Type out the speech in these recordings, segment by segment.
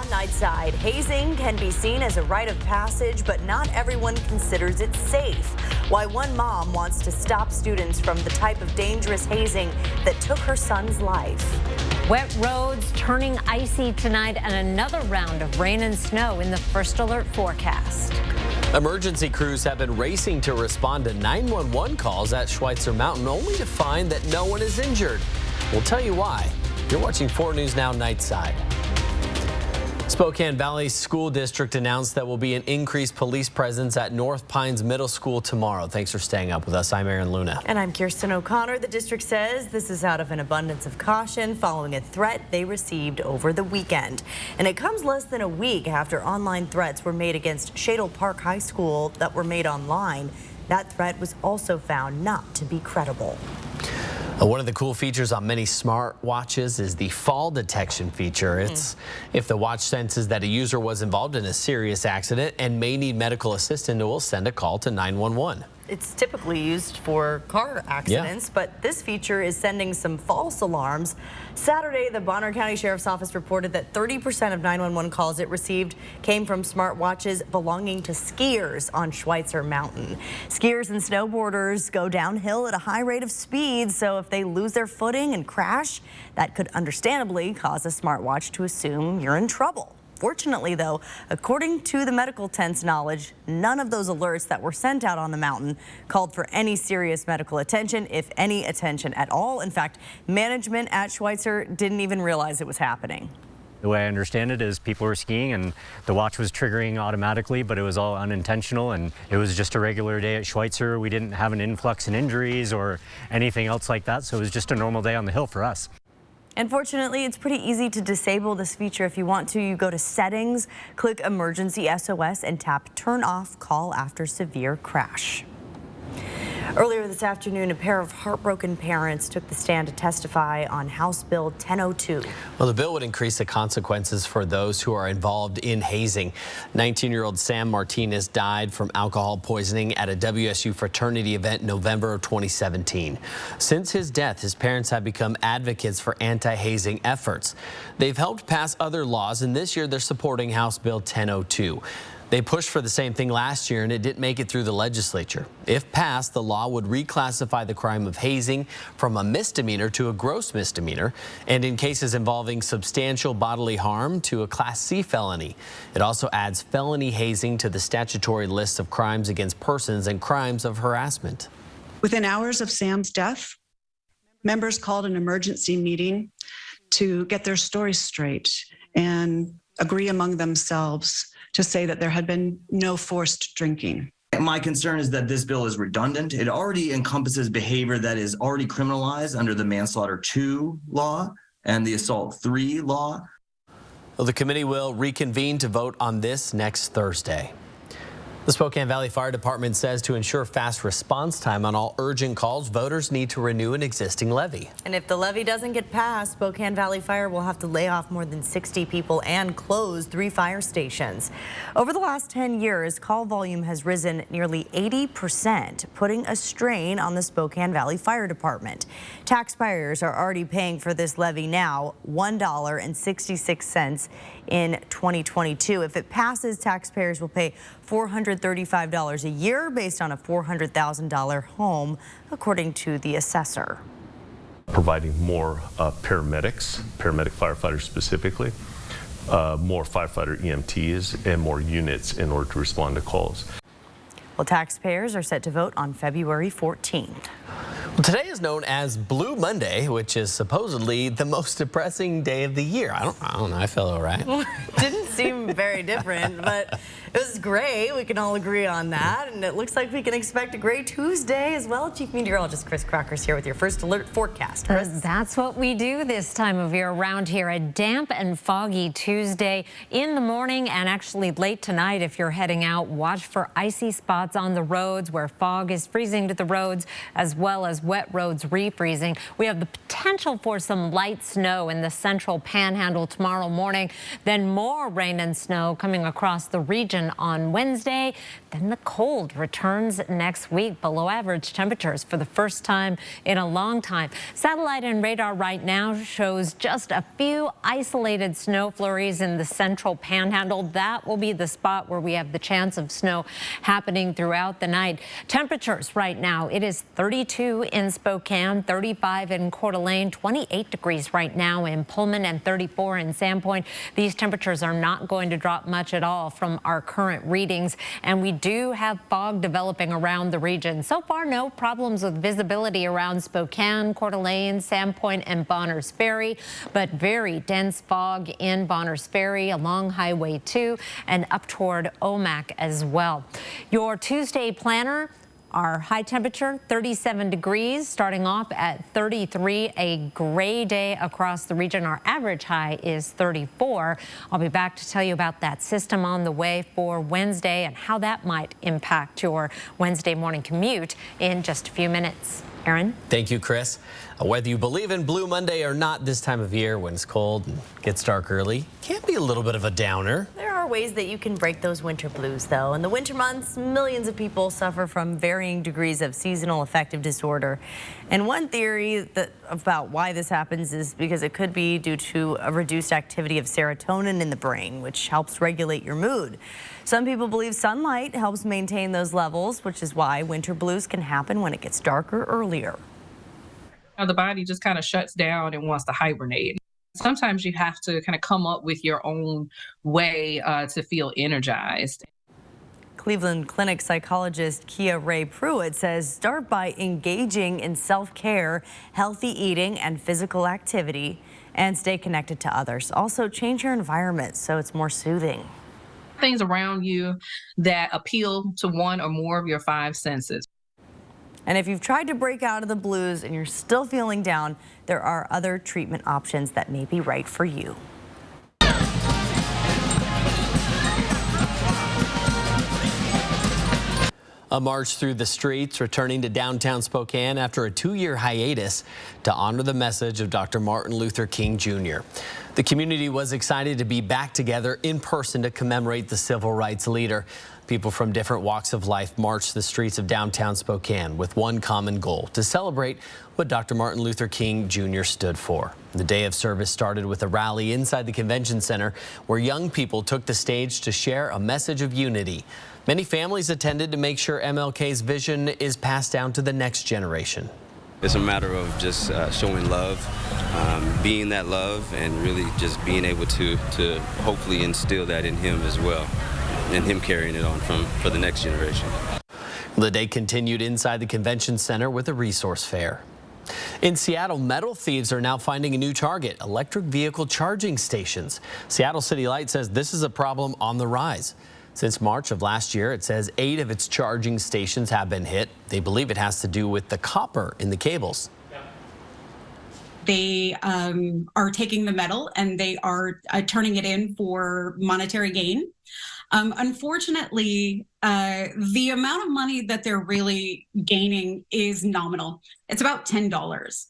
Nightside, hazing can be seen as a rite of passage, but not everyone considers it safe. Why one mom wants to stop students from the type of dangerous hazing that took her son's life. Wet roads turning icy tonight and another round of rain and snow in the first alert forecast. Emergency crews have been racing to respond to 911 calls at Schweitzer Mountain, only to find that no one is injured. We'll tell you why. You're watching 4 News Now Nightside. Spokane Valley School District announced that will be an increased police presence at North Pines Middle School tomorrow. Thanks for staying up with us. I'm Aaron Luna. And I'm Kirsten O'Connor. The district says this is out of an abundance of caution following a threat they received over the weekend. And it comes less than a week after online threats were made against Shadle Park High School that were made online. That threat was also found not to be credible. One of the cool features on many smart watches is the fall detection feature. It's if the watch senses that a user was involved in a serious accident and may need medical assistance, it will send a call to 911. It's typically used for car accidents, but this feature is sending some false alarms. Saturday, the Bonner County Sheriff's Office reported that 30% of 911 calls it received came from smartwatches belonging to skiers on Schweitzer Mountain. Skiers and snowboarders go downhill at a high rate of speed, so if they lose their footing and crash, that could understandably cause a smartwatch to assume you're in trouble. Fortunately, though, according to the medical tent's knowledge, none of those alerts that were sent out on the mountain called for any serious medical attention, if any attention at all. In fact, management at Schweitzer didn't even realize it was happening. The way I understand it is people were skiing and the watch was triggering automatically, but it was all unintentional and it was just a regular day at Schweitzer. We didn't have an influx in injuries or anything else like that, so it was just a normal day on the hill for us. Unfortunately, it's pretty easy to disable this feature. If you want to, you go to Settings, click Emergency SOS, and tap Turn Off Call After Severe Crash. Earlier this afternoon, a pair of heartbroken parents took the stand to testify on House Bill 1002. Well, the bill would increase the consequences for those who are involved in hazing. 19-year-old Sam Martinez died from alcohol poisoning at a WSU fraternity event in November of 2017. Since his death, his parents have become advocates for anti-hazing efforts. They've helped pass other laws, and this year they're supporting House Bill 1002. They pushed for the same thing last year, and it didn't make it through the legislature. If passed, the law would reclassify the crime of hazing from a misdemeanor to a gross misdemeanor, and in cases involving substantial bodily harm to a Class C felony. It also adds felony hazing to the statutory list of crimes against persons and crimes of harassment. Within hours of Sam's death, members called an emergency meeting to get their stories straight and agree among themselves to say that there had been no forced drinking. My concern is that this bill is redundant. It already encompasses behavior that is already criminalized under the Manslaughter 2 law and the Assault 3 law. Well, the committee will reconvene to vote on this next Thursday. The Spokane Valley Fire Department says to ensure fast response time on all urgent calls, voters need to renew an existing levy. And if the levy doesn't get passed, Spokane Valley Fire will have to lay off more than 60 people and close 3 fire stations. Over the last 10 years, call volume has risen nearly 80%, putting a strain on the Spokane Valley Fire Department. Taxpayers are already paying for this levy now, $1.66 in 2022. If it passes, taxpayers will pay $435 a year based on a $400,000 home, according to the assessor. Providing more paramedic firefighters specifically, more firefighter EMTs, and more units in order to respond to calls. Well, taxpayers are set to vote on February 14th. Well, today is known as Blue Monday, which is supposedly the most depressing day of the year. I don't know. I felt all right. Didn't seem very different, but it was gray. We can all agree on that. And it looks like we can expect a gray Tuesday as well. Chief Meteorologist Chris Crocker's here with your first alert forecast. Chris? That's what we do this time of year around here. A damp and foggy Tuesday in the morning and actually late tonight. If you're heading out, watch for icy spots on the roads where fog is freezing to the roads, as well as wet roads refreezing. We have the potential for some light snow in the central panhandle tomorrow morning, then more rain and snow coming across the region on Wednesday. Then the cold returns next week, below average temperatures for the first time in a long time. Satellite and radar right now shows just a few isolated snow flurries in the central panhandle. That will be the spot where we have the chance of snow happening throughout the night. Temperatures right now, it is 32 in Spokane, 35 in Coeur d'Alene, 28 degrees right now in Pullman, and 34 in Sandpoint. These temperatures are not going to drop much at all from our current readings, and we do have fog developing around the region. So far, no problems with visibility around Spokane, Coeur d'Alene, Sandpoint, and Bonners Ferry, but very dense fog in Bonners Ferry along Highway 2 and up toward Omak as well. Your Tuesday planner, our high temperature, 37 degrees, starting off at 33, a gray day across the region. Our average high is 34. I'll be back to tell you about that system on the way for Wednesday and how that might impact your Wednesday morning commute in just a few minutes. Aaron? Thank you, Chris. Whether you believe in Blue Monday or not, this time of year when it's cold and gets dark early, can be a little bit of a downer. There are ways that you can break those winter blues, though. In the winter months, millions of people suffer from varying degrees of seasonal affective disorder. And one theory about why this happens is because it could be due to a reduced activity of serotonin in the brain, which helps regulate your mood. Some people believe sunlight helps maintain those levels, which is why winter blues can happen when it gets darker earlier. The body just kind of shuts down and wants to hibernate. Sometimes you have to kind of come up with your own way to feel energized. Cleveland Clinic psychologist Kia Ray Pruitt says start by engaging in self-care, healthy eating, and physical activity, and stay connected to others. Also, change your environment so it's more soothing. Things around you that appeal to one or more of your five senses. And if you've tried to break out of the blues and you're still feeling down, there are other treatment options that may be right for you. A march through the streets returning to downtown Spokane after a 2-year hiatus to honor the message of Dr. Martin Luther King Jr. The community was excited to be back together in person to commemorate the civil rights leader. People from different walks of life marched the streets of downtown Spokane with one common goal: to celebrate what Dr. Martin Luther King Jr. stood for. The day of service started with a rally inside the convention center where young people took the stage to share a message of unity. Many families attended to make sure MLK's vision is passed down to the next generation. It's a matter of just showing love, being that love, and really just being able to hopefully instill that in him as well, and him carrying it on for the next generation. The day continued inside the convention center with a resource fair. In Seattle, metal thieves are now finding a new target: electric vehicle charging stations. Seattle City Light says this is a problem on the rise. Since March of last year, it says 8 of its charging stations have been hit. They believe it has to do with the copper in the cables. They are taking the metal and they are turning it in for monetary gain. Unfortunately, the amount of money that they're really gaining is nominal. It's about $10.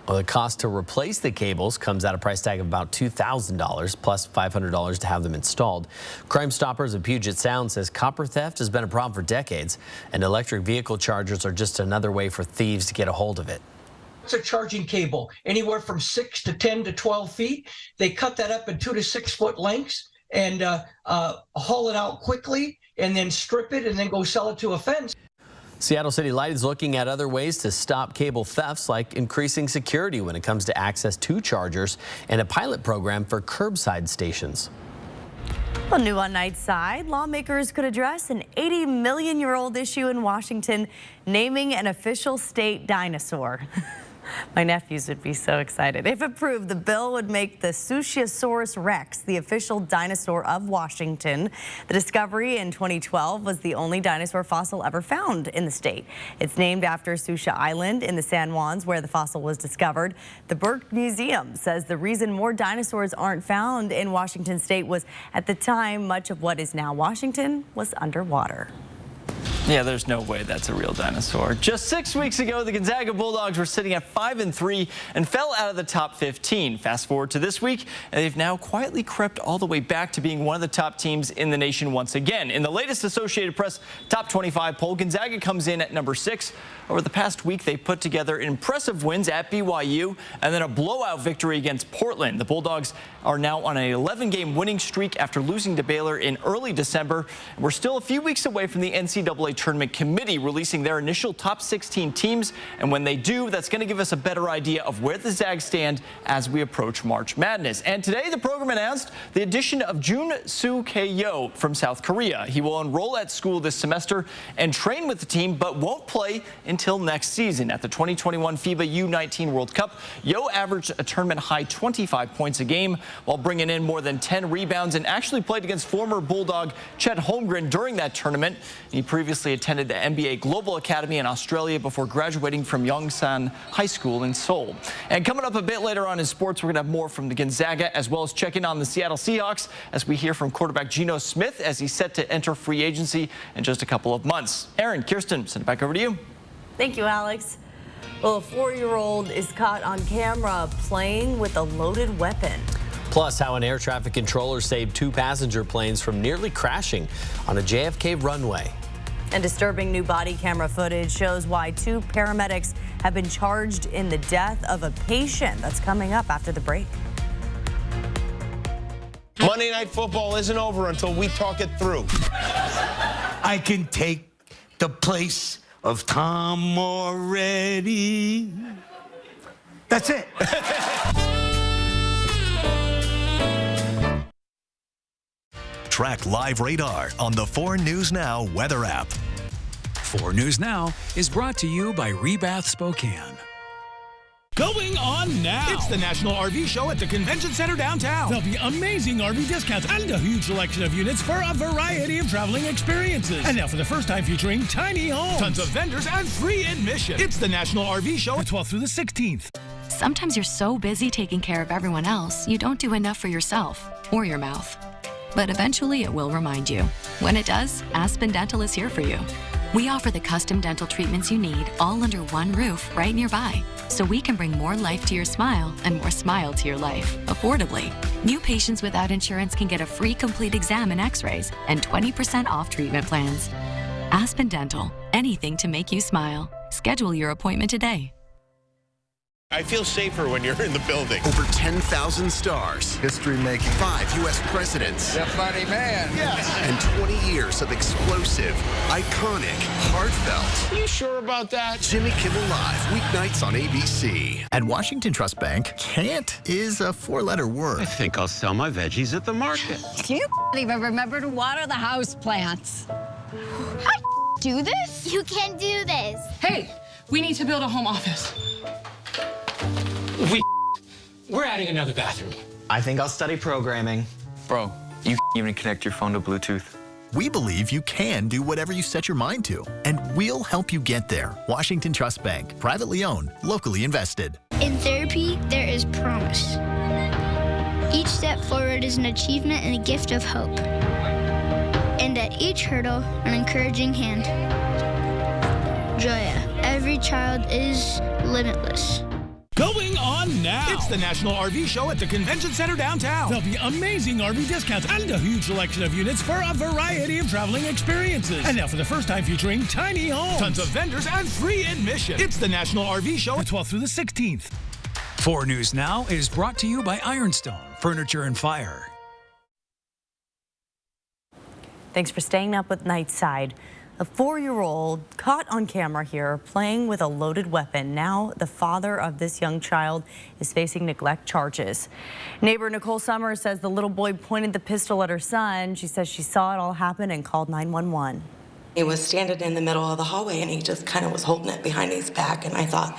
Well, the cost to replace the cables comes at a price tag of about $2,000 plus $500 to have them installed. Crime Stoppers of Puget Sound says copper theft has been a problem for decades, and electric vehicle chargers are just another way for thieves to get a hold of it. It's a charging cable, anywhere from 6 to 10 to 12 feet. They cut that up in 2 to 6 foot lengths and haul it out quickly and then strip it and then go sell it to a fence. Seattle City Light is looking at other ways to stop cable thefts, like increasing security when it comes to access to chargers and a pilot program for curbside stations. Well, new on Nightside, lawmakers could address an 80-million-year-old issue in Washington, naming an official state dinosaur. My nephews would be so excited. If approved, the bill would make the Suchiosaurus rex the official dinosaur of Washington. The discovery in 2012 was the only dinosaur fossil ever found in the state. It's named after Sucia Island in the San Juans, where the fossil was discovered. The Burke Museum says the reason more dinosaurs aren't found in Washington state was at the time much of what is now Washington was underwater. Yeah, there's no way that's a real dinosaur. Just 6 weeks ago, the Gonzaga Bulldogs were sitting at 5-3 and fell out of the top 15. Fast forward to this week, and they've now quietly crept all the way back to being one of the top teams in the nation once again. In the latest Associated Press Top 25 poll, Gonzaga comes in at number 6. Over the past week, they put together impressive wins at BYU and then a blowout victory against Portland. The Bulldogs are now on an 11-game winning streak after losing to Baylor in early December. We're still a few weeks away from the NCAA Tournament Committee releasing their initial top 16 teams, and when they do, that's going to give us a better idea of where the Zags stand as we approach March Madness. And today, the program announced the addition of Jun Soo K-yo from South Korea. He will enroll at school this semester and train with the team, but won't play until next season. At the 2021 FIBA U19 World Cup, Yo averaged a tournament-high 25 points a game while bringing in more than 10 rebounds and actually played against former Bulldog Chet Holmgren during that tournament. He previously attended the NBA Global Academy in Australia before graduating from Yongsan High School in Seoul. And coming up a bit later on in sports, we're going to have more from the Gonzaga as well as check in on the Seattle Seahawks as we hear from quarterback Geno Smith as he's set to enter free agency in just a couple of months. Aaron, Kirsten, send it back over to you. Thank you, Alex. Well, a 4-year-old is caught on camera playing with a loaded weapon. Plus, how an air traffic controller saved 2 passenger planes from nearly crashing on a JFK runway. And disturbing new body camera footage shows why 2 paramedics have been charged in the death of a patient. That's coming up after the break. Monday Night Football isn't over until we talk it through. I can take the place of Tom Moretti. That's it. Track live radar on the 4 News Now weather app. 4 News Now is brought to you by Rebath Spokane. Going on now. It's the National RV Show at the Convention Center downtown. There'll be amazing RV discounts and a huge selection of units for a variety of traveling experiences. And now for the first time featuring tiny homes, tons of vendors, and free admission. It's the National RV Show the 12th through the 16th. Sometimes you're so busy taking care of everyone else, you don't do enough for yourself or your mouth. But eventually it will remind you. When it does, Aspen Dental is here for you. We offer the custom dental treatments you need all under one roof right nearby, so we can bring more life to your smile and more smile to your life, affordably. New patients without insurance can get a free complete exam and x-rays and 20% off treatment plans. Aspen Dental, anything to make you smile. Schedule your appointment today. I feel safer when you're in the building. Over 10,000 stars. History making. 5 U.S. presidents. The funny man. Yes. And 20 years of explosive, iconic, heartfelt. You sure about that? Jimmy Kimmel Live, weeknights on ABC. At Washington Trust Bank, can't is a 4-letter word. I think I'll sell my veggies at the market. Do you even remember to water the house plants? I do this? You can do this. Hey, we need to build a home office. We're adding another bathroom. I think I'll study programming. Bro, you even connect your phone to Bluetooth. We believe you can do whatever you set your mind to, and we'll help you get there. Washington Trust Bank, privately owned, locally invested. In therapy, there is promise. Each step forward is an achievement and a gift of hope. And at each hurdle, an encouraging hand. Joya, every child is limitless. Going on now. It's the National RV Show at the Convention Center downtown. There'll be amazing RV discounts and a huge selection of units for a variety of traveling experiences. And now for the first time featuring tiny homes, tons of vendors, and free admission. It's the National RV Show the 12th through the 16th. 4 News Now is brought to you by Ironstone Furniture and Fire. Thanks for staying up with Nightside. A 4-year-old caught on camera here playing with a loaded weapon. Now the father of this young child is facing neglect charges. Neighbor Nicole Summers says the little boy pointed the pistol at her son. She says she saw it all happen and called 911. He was standing in the middle of the hallway and he just kind of was holding it behind his back, and I thought,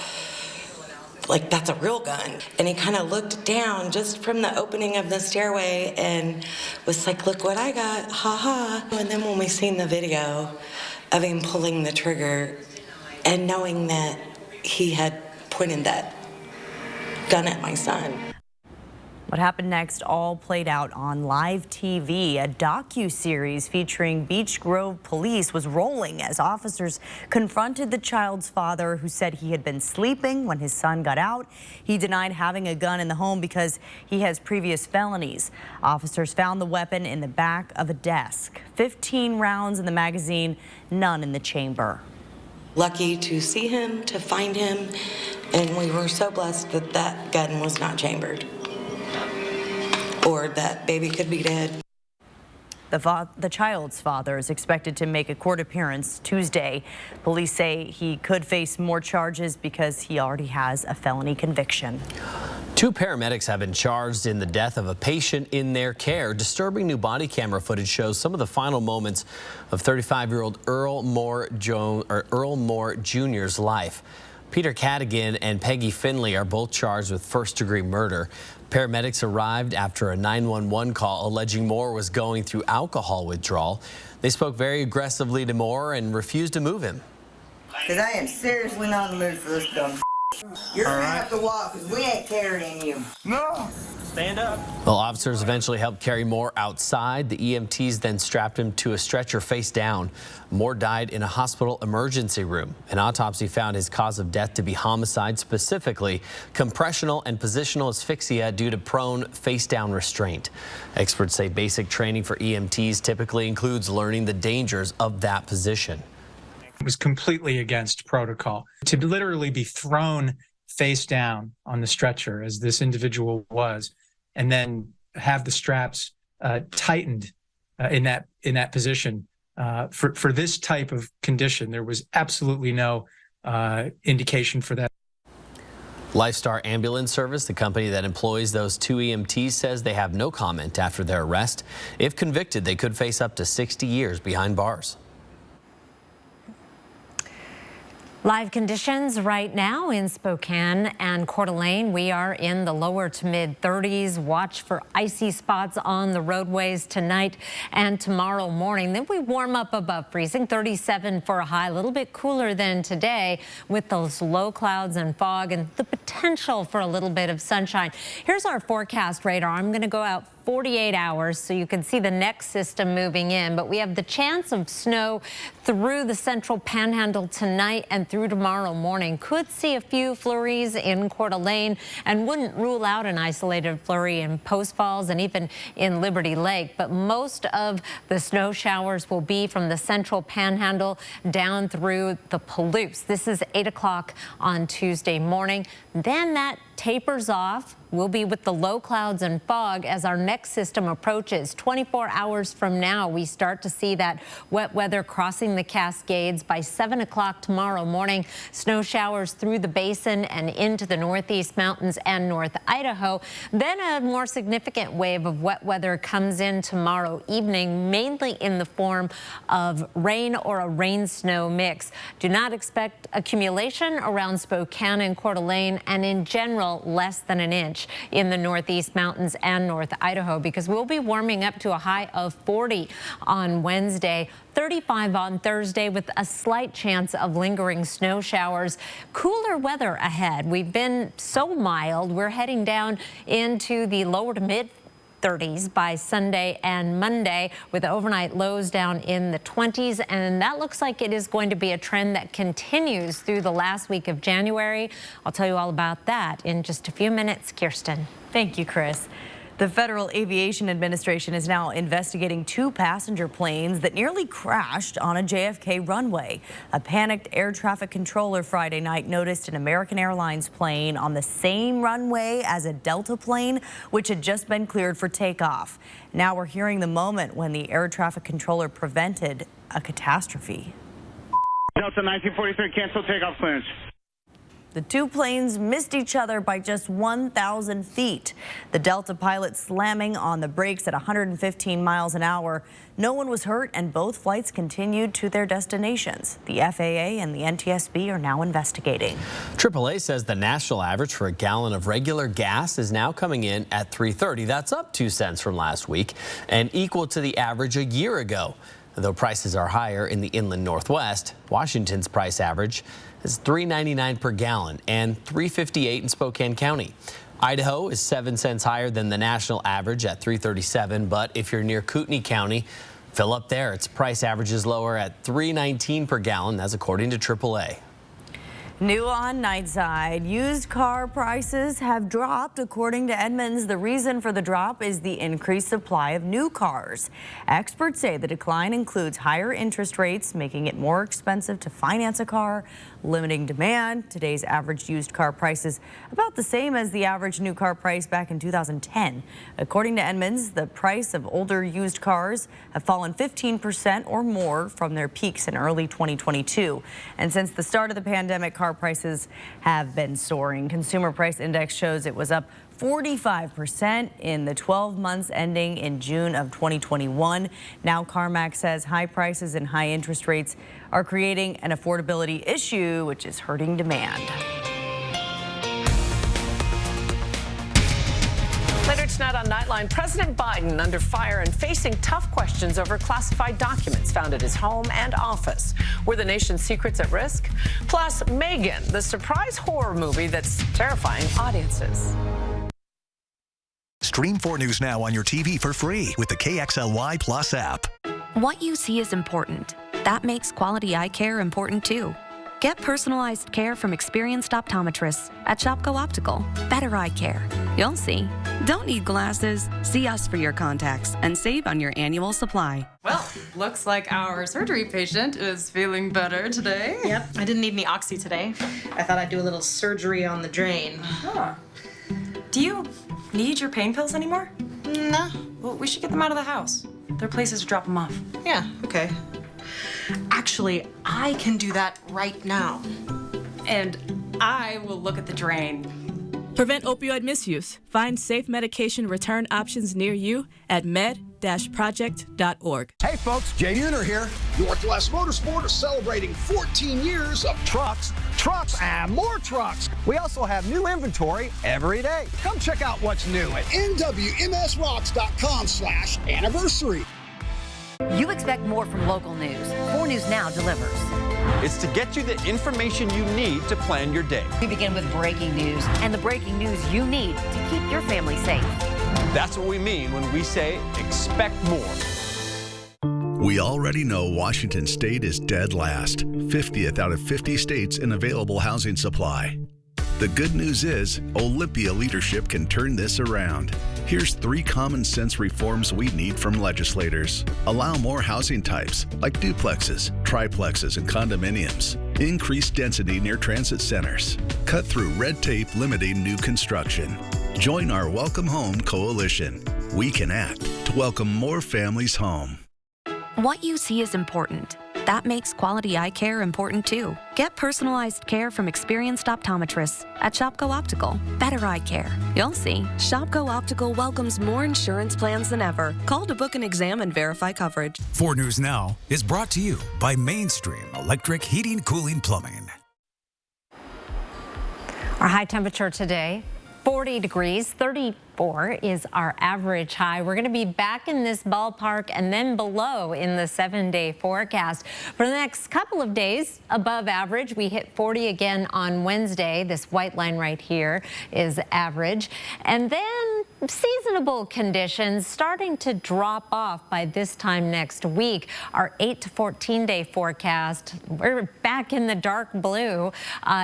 like, that's a real gun. And he kind of looked down just from the opening of the stairway and was like, look what I got, ha ha. And then when we seen the video of him pulling the trigger and knowing that he had pointed that gun at my son. What happened next all played out on live TV. A docu-series featuring Beech Grove police was rolling as officers confronted the child's father, who said he had been sleeping when his son got out. He denied having a gun in the home because he has previous felonies. Officers found the weapon in the back of a desk. 15 rounds in the magazine, none in the chamber. Lucky to see him, to find him, and we were so blessed that that gun was not chambered, or that baby could be dead. The child's father is expected to make a court appearance Tuesday. Police say he could face more charges because he already has a felony conviction. 2 paramedics have been charged in the death of a patient in their care. Disturbing new body camera footage shows some of the final moments of 35-year-old Earl Moore Jr.'s life. Peter Cadigan and Peggy Finley are both charged with first-degree murder. Paramedics arrived after a 911 call alleging Moore was going through alcohol withdrawal. They spoke very aggressively to Moore and refused to move him. Because I am seriously not in the mood for this dumb. You're going to have to walk because we ain't carrying you. No. Stand up. Well, officers eventually helped carry Moore outside. The EMTs then strapped him to a stretcher face down. Moore died in a hospital emergency room. An autopsy found his cause of death to be homicide, specifically compressional and positional asphyxia due to prone face down restraint. Experts say basic training for EMTs typically includes learning the dangers of that position. It was completely against protocol to literally be thrown face down on the stretcher, as this individual was, and then have the straps tightened in that position. For this type of condition, there was absolutely no indication for that. Lifestar Ambulance Service, the company that employs those 2 EMTs, says they have no comment after their arrest. If convicted, they could face up to 60 years behind bars. Live conditions right now in Spokane and Coeur d'Alene. We are in the lower to mid 30s. Watch for icy spots on the roadways tonight and tomorrow morning. Then we warm up above freezing, 37 for a high, a little bit cooler than today with those low clouds and fog and the potential for a little bit of sunshine. Here's our forecast radar. I'm going to go out 48 hours so you can see the next system moving in, but we have the chance of snow through the central panhandle tonight and through tomorrow morning. Could see a few flurries in Coeur d'Alene and wouldn't rule out an isolated flurry in Post Falls and even in Liberty Lake, but most of the snow showers will be from the central panhandle down through the Palouse. This is 8 o'clock on Tuesday morning. Then that tapers off. We'll be with the low clouds and fog as our next system approaches. 24 hours from now, we start to see that wet weather crossing the Cascades. By 7 o'clock tomorrow morning, snow showers through the basin and into the northeast mountains and North Idaho. Then a more significant wave of wet weather comes in tomorrow evening, mainly in the form of rain or a rain-snow mix. Do not expect accumulation around Spokane and Coeur d'Alene, and in general, less than an inch in the northeast mountains and North Idaho, because we'll be warming up to a high of 40 on Wednesday, 35 on Thursday, with a slight chance of lingering snow showers. Cooler weather ahead. We've been so mild, we're heading down into the lower to mid 30s by Sunday and Monday, with overnight lows down in the 20s, and that looks like it is going to be a trend that continues through the last week of January. I'll tell you all about that in just a few minutes. Kirsten. Thank you, Chris. The Federal Aviation Administration is now investigating 2 passenger planes that nearly crashed on a JFK runway. A panicked air traffic controller Friday night noticed an American Airlines plane on the same runway as a Delta plane, which had just been cleared for takeoff. Now we're hearing the moment when the air traffic controller prevented a catastrophe. Delta 1943, cancel takeoff clearance. The 2 planes missed each other by just 1,000 feet. The Delta pilot slamming on the brakes at 115 miles an hour. No one was hurt, and both flights continued to their destinations. The FAA and the NTSB are now investigating. AAA says the national average for a gallon of regular gas is now coming in at $3.30. That's up 2 cents from last week and equal to the average a year ago. Though prices are higher in the inland Northwest, Washington's price average is $3.99 per gallon and $3.58 in Spokane County. Idaho is 7 cents higher than the national average at $3.37, but if you're near Kootenai County, fill up there. Its price average is lower at $3.19 per gallon. That's according to AAA. New on Nightside, used car prices have dropped. According to Edmunds, the reason for the drop is the increased supply of new cars. Experts say the decline includes higher interest rates, making it more expensive to finance a car, limiting demand. Today's average used car price is about the same as the average new car price back in 2010. According to Edmunds, the price of older used cars have fallen 15% or more from their peaks in early 2022. And since the start of the pandemic, car prices have been soaring. Consumer Price Index shows it was up 45% in the 12 months ending in June of 2021. Now CarMax says high prices and high interest rates are creating an affordability issue, which is hurting demand. Later tonight on Nightline, President Biden under fire and facing tough questions over classified documents found at his home and office. Were the nation's secrets at risk? Plus, Megan, the surprise horror movie that's terrifying audiences. Stream 4 News Now on your TV for free with the KXLY Plus app. What you see is important. That makes quality eye care important too. Get personalized care from experienced optometrists at Shopko Optical. Better eye care. You'll see. Don't need glasses. See us for your contacts and save on your annual supply. Well, looks like our surgery patient is feeling better today. Yep, I didn't need any oxy today. I thought I'd do a little surgery on the drain. Huh. Do you need your pain pills anymore? No. Well, we should get them out of the house. There are places to drop them off. Yeah, okay. Actually, I can do that right now. And I will look at the drain. Prevent opioid misuse. Find safe medication return options near you at med-project.org. Hey folks, Jay Nooner here. Northwest Motorsport is celebrating 14 years of trucks, and more trucks. We also have new inventory every day. Come check out what's new at nwmsrocks.com/anniversary. You expect more from local news. 4 News Now delivers. It's to get you the information you need to plan your day. We begin with breaking news, and the breaking news you need to keep your family safe. That's what we mean when we say expect more. We already know Washington State is dead last, 50th out of 50 states in available housing supply. The good news is, Olympia leadership can turn this around. Here's 3 common sense reforms we need from legislators. Allow more housing types, like duplexes, triplexes, and condominiums. Increase density near transit centers. Cut through red tape limiting new construction. Join our Welcome Home Coalition. We can act to welcome more families home. What you see is important. That makes quality eye care important too. Get personalized care from experienced optometrists at Shopko Optical. Better eye care. You'll see. Shopko Optical welcomes more insurance plans than ever. Call to book an exam and verify coverage. 4 News Now is brought to you by Mainstream Electric Heating, Cooling, Plumbing. Our high temperature today, 40 degrees, 34 is our average high. We're going to be back in this ballpark and then below in the 7-day forecast. For the next couple of days, above average. We hit 40 again on Wednesday. This white line right here is average. And then seasonable conditions starting to drop off by this time next week. Our 8 to 14-day forecast, we're back in the dark blue,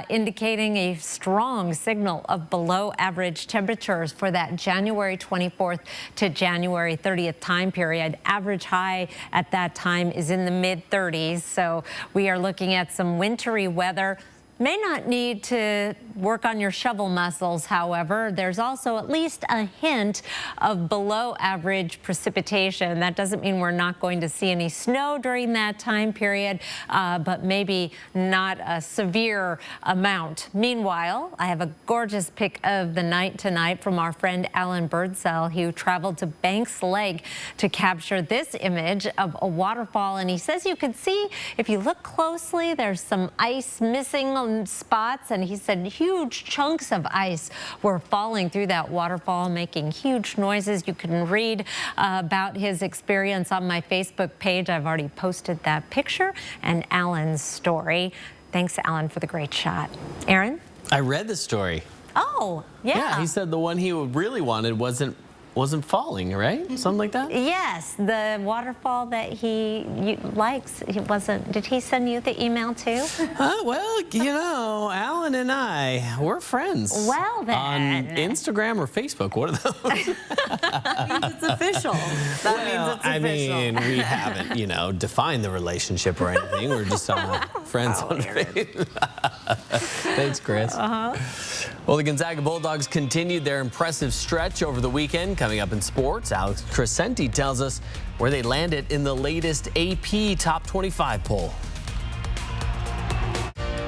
indicating a strong signal of below average temperatures for that January 24th to January 30th time period. Average high at that time is in the mid-30s, so we are looking at some wintry weather. May not need to work on your shovel muscles, however. There's also at least a hint of below average precipitation. That doesn't mean we're not going to see any snow during that time period, but maybe not a severe amount. Meanwhile, I have a gorgeous pic of the night tonight from our friend Alan Birdsell, who traveled to Banks Lake to capture this image of a waterfall. And he says you could see, if you look closely, there's some ice missing spots, and he said huge chunks of ice were falling through that waterfall, making huge noises. You can read about his experience on my Facebook page. I've already posted that picture and Alan's story. Thanks, Alan, for the great shot. Aaron? I read the story. Oh, yeah. Yeah, he said the one he really wanted wasn't falling, right? Something like that? Yes, the waterfall that he likes, he wasn't. Did he send you the email too? Well, you know, Alan and I, we're friends. Well, then. On Instagram or Facebook, one of those. That means it's official. That means it's official. I mean, we haven't, you know, defined the relationship or anything. We're just friends on Facebook. Thanks, Chris. Well, the Gonzaga Bulldogs continued their impressive stretch over the weekend. Coming up in sports, Alex Crescenti tells us where they landed in the latest AP Top 25 poll.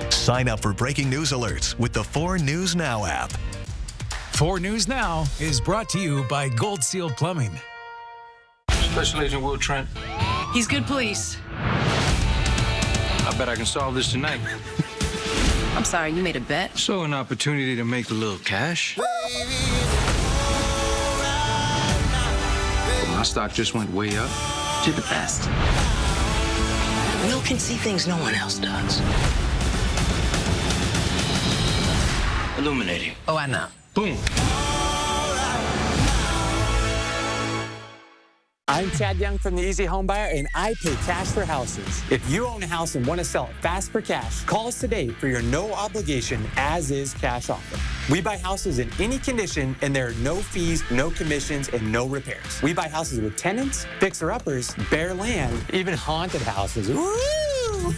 Sign up for breaking news alerts with the 4 News Now app. 4 News Now is brought to you by Gold Seal Plumbing. Special Agent Will Trent. He's good police. I bet I can solve this tonight. I'm sorry, you made a bet? So an opportunity to make a little cash. My stock just went way up. You're the best. Will can see things no one else does. Illuminating. Oh, I know. Boom. I'm Chad Young from the Easy Home Buyer, and I pay cash for houses. If you own a house and want to sell it fast for cash, call us today for your no-obligation as-is cash offer. We buy houses in any condition, and there are no fees, no commissions, and no repairs. We buy houses with tenants, fixer-uppers, bare land, even haunted houses. Woo!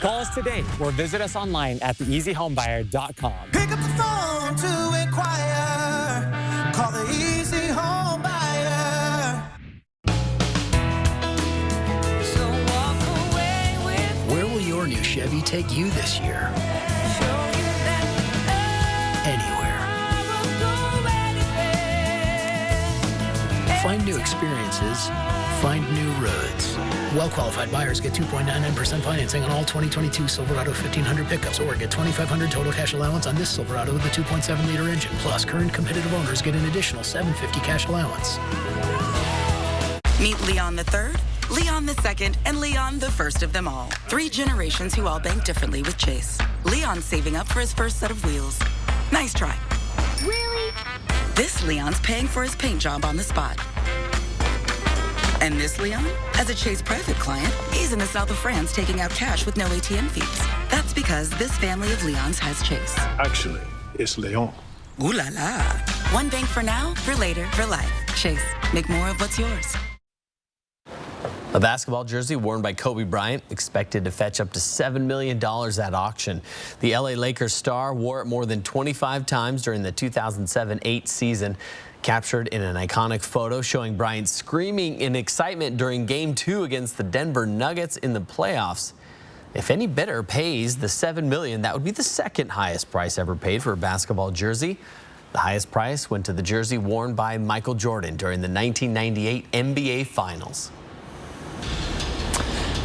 Call us today or visit us online at theeasyhomebuyer.com. Pick up the phone to inquire. Call the Easy Home Buyer. Where will your new Chevy take you this year? Anywhere. Find new experiences. Find new roads. Well-qualified buyers get 2.99% financing on all 2022 Silverado 1500 pickups or get $2,500 total cash allowance on this Silverado with a 2.7-liter engine. Plus, current competitive owners get an additional $750 cash allowance. Meet Leon the Third, Leon the Second, and Leon the First of them all. 3 generations who all bank differently with Chase. Leon's saving up for his first set of wheels. Nice try. Really? This Leon's paying for his paint job on the spot. And this Leon, as a Chase private client, he's in the south of France taking out cash with no ATM fees. That's because this family of Leons has Chase. Actually, it's Leon. Ooh la la. One bank for now, for later, for life. Chase, make more of what's yours. A basketball jersey worn by Kobe Bryant expected to fetch up to $7 million at auction. The LA Lakers star wore it more than 25 times during the 2007-8 season. Captured in an iconic photo showing Bryant screaming in excitement during Game 2 against the Denver Nuggets in the playoffs. If any bidder pays the $7 million, that would be the second highest price ever paid for a basketball jersey. The highest price went to the jersey worn by Michael Jordan during the 1998 NBA Finals.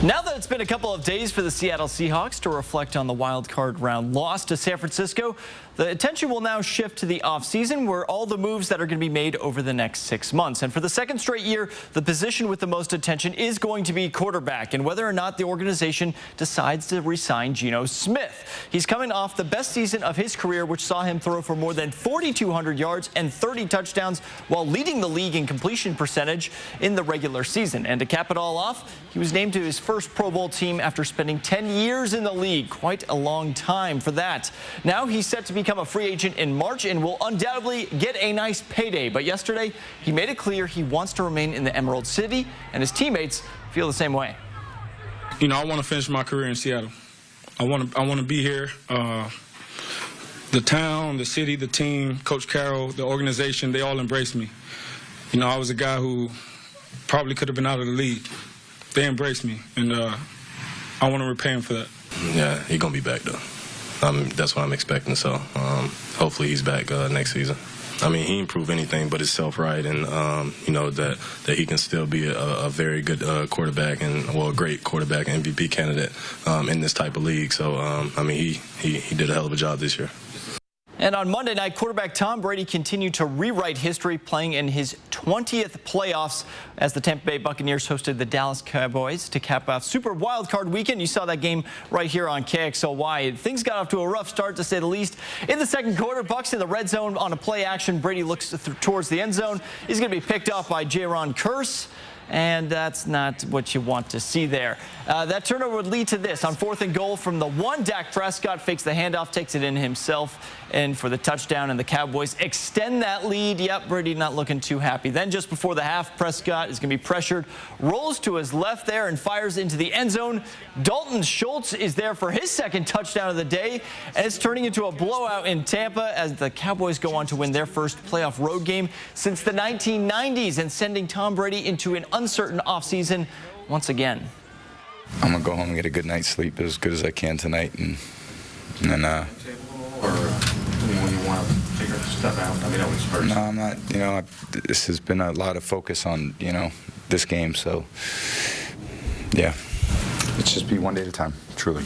Now that it's been a couple of days for the Seattle Seahawks to reflect on the wild card round loss to San Francisco, the attention will now shift to the offseason, where all the moves that are going to be made over the next 6 months. And for the second straight year, the position with the most attention is going to be quarterback, and whether or not the organization decides to re-sign Geno Smith. He's coming off the best season of his career, which saw him throw for more than 4,200 yards and 30 touchdowns while leading the league in completion percentage in the regular season. And to cap it all off, he was named to his first Pro Bowl team after spending 10 years in the league. Quite a long time for that. Now he's set to become a free agent in March and will undoubtedly get a nice payday. But yesterday, he made it clear he wants to remain in the Emerald City, and his teammates feel the same way. You know, I want to finish my career in Seattle. I want to be here. The town, the city, the team, Coach Carroll, the organization, they all embraced me. You know, I was a guy who probably could have been out of the league. They embraced me, and I want to repay him for that. Yeah, he's going to be back, though. That's what I'm expecting, so hopefully he's back next season. I mean, he didn't prove anything but himself right, and, you know, that he can still be a very good quarterback and, well, a great quarterback, MVP candidate in this type of league. So, I mean, he did a hell of a job this year. And on Monday night, quarterback Tom Brady continued to rewrite history, playing in his 20th playoffs as the Tampa Bay Buccaneers hosted the Dallas Cowboys to cap off Super Wildcard Weekend. You saw that game right here on KXLY. Things got off to a rough start, to say the least. In the second quarter, Bucs in the red zone on a play action. Brady looks towards the end zone. He's going to be picked off by Jaron Kearse. And that's not what you want to see there. That turnover would lead to this. On 4th and goal from the 1, Dak Prescott fakes the handoff, takes it in himself, and for the touchdown, and the Cowboys extend that lead. Yep, Brady not looking too happy. Then just before the half, Prescott is going to be pressured, rolls to his left there, and fires into the end zone. Dalton Schultz is there for his second touchdown of the day, and it's turning into a blowout in Tampa as the Cowboys go on to win their first playoff road game since the 1990s, and sending Tom Brady into an uncertain offseason once again. I'm going to go home and get a good night's sleep as good as I can tonight. And then, no, I'm not. This has been a lot of focus on, this game. So, yeah, let's just be one day at a time, truly.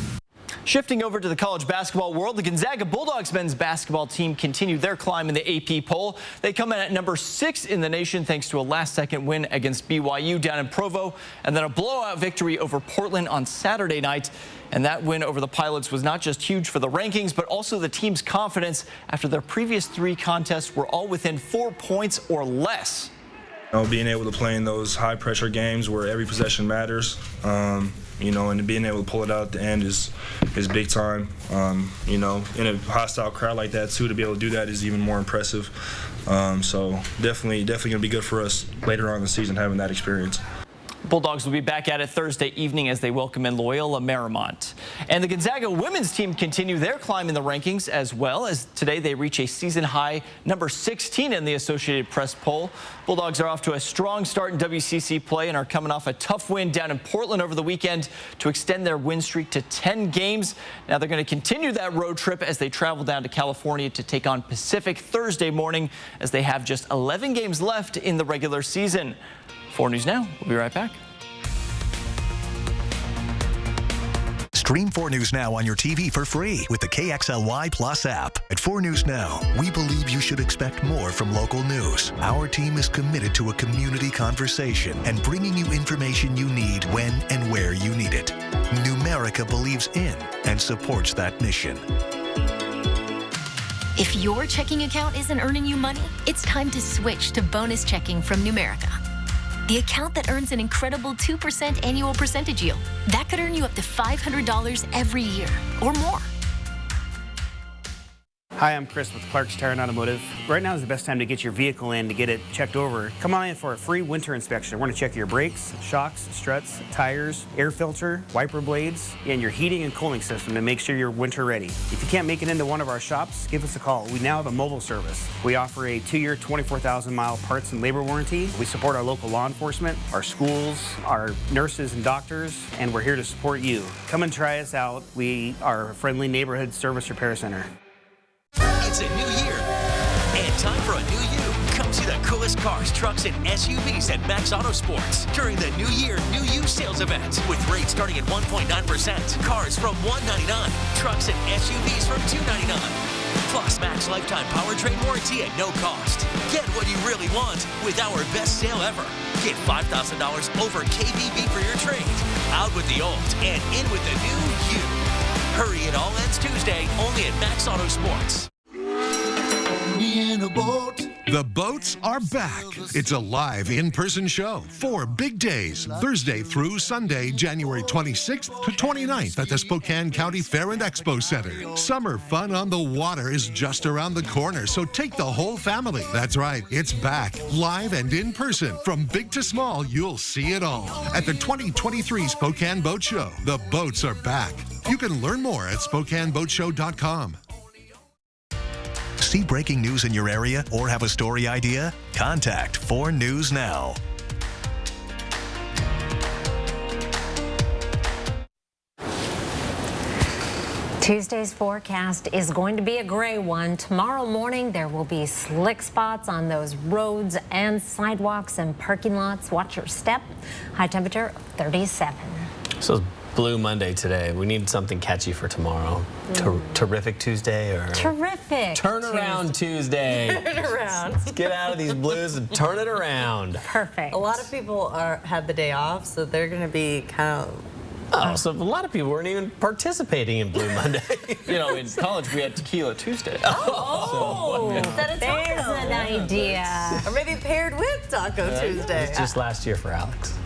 Shifting over to the college basketball world, the Gonzaga Bulldogs men's basketball team continued their climb in the AP poll. They come in at number 6 in the nation thanks to a last-second win against BYU down in Provo, and then a blowout victory over Portland on Saturday night. And that win over the Pilots was not just huge for the rankings, but also the team's confidence after their previous 3 contests were all within 4 points or less. Being able to play in those high-pressure games where every possession matters, and being able to pull it out at the end is big time. In a hostile crowd like that, too, to be able to do that is even more impressive. So definitely going to be good for us later on in the season having that experience. Bulldogs will be back at it Thursday evening as they welcome in Loyola Marymount. And the Gonzaga women's team continue their climb in the rankings as well, as today they reach a season-high number 16 in the Associated Press poll. Bulldogs are off to a strong start in WCC play and are coming off a tough win down in Portland over the weekend to extend their win streak to 10 games. Now they're going to continue that road trip as they travel down to California to take on Pacific Thursday morning, as they have just 11 games left in the regular season. 4 News Now. We'll be right back. Stream 4 News Now on your TV for free with the KXLY Plus app. At 4 News Now, we believe you should expect more from local news. Our team is committed to a community conversation and bringing you information you need when and where you need it. Numerica believes in and supports that mission. If your checking account isn't earning you money, it's time to switch to bonus checking from Numerica. The account that earns an incredible 2% annual percentage yield. That could earn you up to $500 every year or more. Hi, I'm Chris with Clark's Tire and Automotive. Right now is the best time to get your vehicle in to get it checked over. Come on in for a free winter inspection. We're going to check your brakes, shocks, struts, tires, air filter, wiper blades, and your heating and cooling system to make sure you're winter ready. If you can't make it into one of our shops, give us a call. We now have a mobile service. We offer a 2-year, 24,000-mile parts and labor warranty. We support our local law enforcement, our schools, our nurses and doctors, and we're here to support you. Come and try us out. We are a friendly neighborhood service repair center. It's a new year, and time for a new you. Come see the coolest cars, trucks, and SUVs at Max Auto Sports during the New Year, New You sales event with rates starting at 1.9%. Cars from $199, trucks and SUVs from $299. Plus, Max lifetime powertrain warranty at no cost. Get what you really want with our best sale ever. Get $5,000 over KBB for your trade. Out with the old and in with the new you. Hurry, it all ends Tuesday, only at Max Auto Sports. The boats are back. It's a live in-person show. 4 big days, Thursday through Sunday, January 26th to 29th at the Spokane County Fair and Expo Center. Summer fun on the water is just around the corner, so take the whole family. That's right, it's back, live and in person. From big to small, you'll see it all. At the 2023 Spokane Boat Show, the boats are back. You can learn more at SpokaneBoatShow.com. See breaking news in your area or have a story idea? Contact 4 News Now. Tuesday's forecast is going to be a gray one. Tomorrow morning, there will be slick spots on those roads and sidewalks and parking lots. Watch your step. High temperature 37. So Blue Monday today. We need something catchy for tomorrow. Terrific Tuesday or Terrific. Turnaround Tuesday. Turn around. Let's get out of these blues and turn it around. Perfect. A lot of people had the day off, so they're going to be kind of. Oh, so a lot of people weren't even participating in Blue Monday. You know, in college we had Tequila Tuesday. Instead of There's taco. an idea. Or maybe paired with Taco Tuesday. It's just last year for Alex.